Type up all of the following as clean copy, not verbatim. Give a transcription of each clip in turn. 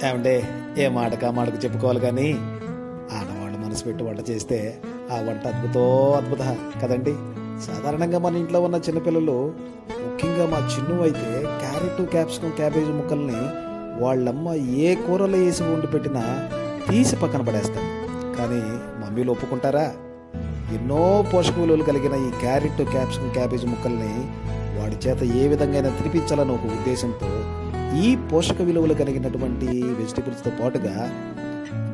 ఏమంటే ఏ మాటకా మాటకు చెప్పుకోవాలి కానీ ఆడవాళ్ళు మనసు పెట్టి వంట చేస్తే ఆ వంట అద్భుత కదండి. సాధారణంగా మన ఇంట్లో ఉన్న చిన్నపిల్లలు, ముఖ్యంగా మా చిన్ను అయితే క్యారెట్, క్యాప్సికం, క్యాబేజీ ముక్కల్ని వాళ్ళమ్మ ఏ కూరలో వేసి వండి పెట్టినా తీసి పక్కన పడేస్తాడు. కానీ మమ్మీలు ఒప్పుకుంటారా? ఎన్నో పోషక విలువలు కలిగిన ఈ క్యారెట్, క్యాప్సికం, క్యాబేజీ ముక్కల్ని వాడి చేత ఏ విధంగా తినిపించాలని ఒక ఉద్దేశంతో ఈ పోషక విలువలు కలిగినటువంటి వెజిటబుల్స్తో పాటుగా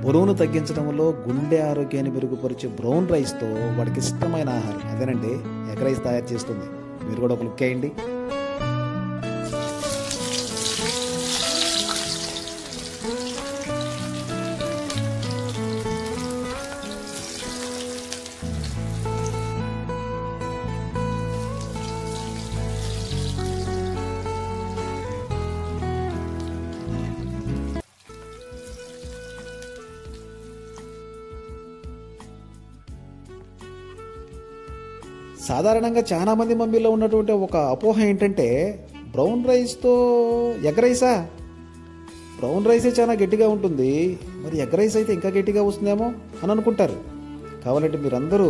బరువును తగ్గించడంలో, గుండె ఆరోగ్యాన్ని మెరుగుపరిచే బ్రౌన్ రైస్తో వాడికి ఇష్టమైన ఆహారం అదేనండి ఎగ్ రైస్ తయారు చేస్తుంది. మీరు కూడా ఒక లుక్ వేయండి. సాధారణంగా చాలామంది మమ్మీలో ఉన్నటువంటి ఒక అపోహ ఏంటంటే, బ్రౌన్ రైస్తో ఎగ్ రైసా? బ్రౌన్ రైసే చాలా గట్టిగా ఉంటుంది, మరి ఎగ్ రైస్ అయితే ఇంకా గట్టిగా వస్తుందేమో అని అనుకుంటారు. కావాలంటే మీరందరూ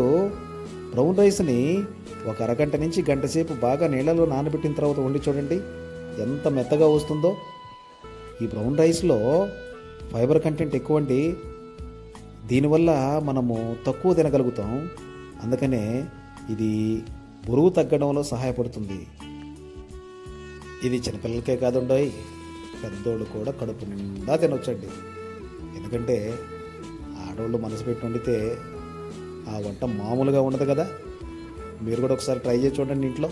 బ్రౌన్ రైస్ని ఒక అరగంట నుంచి గంట సేపు బాగా నీళ్ళలో నానబెట్టిన తర్వాత వండి చూడండి, ఎంత మెత్తగా వస్తుందో. ఈ బ్రౌన్ రైస్లో ఫైబర్ కంటెంట్ ఎక్కువ అండి. దీనివల్ల మనము తక్కువ తినగలుగుతాం. అందుకనే ఇది బరువు తగ్గడంలో సహాయపడుతుంది. ఇది చిన్నపిల్లలకే కాదుండోయ్, పెద్దోళ్ళు కూడా కడుపు నిండా తినొచ్చండి. ఎందుకంటే ఆడవాళ్ళు మనసు పెట్టి వండితే ఆ వంట మామూలుగా ఉండదు కదా. మీరు కూడా ఒకసారి ట్రై చేసి చూడండి ఇంట్లో.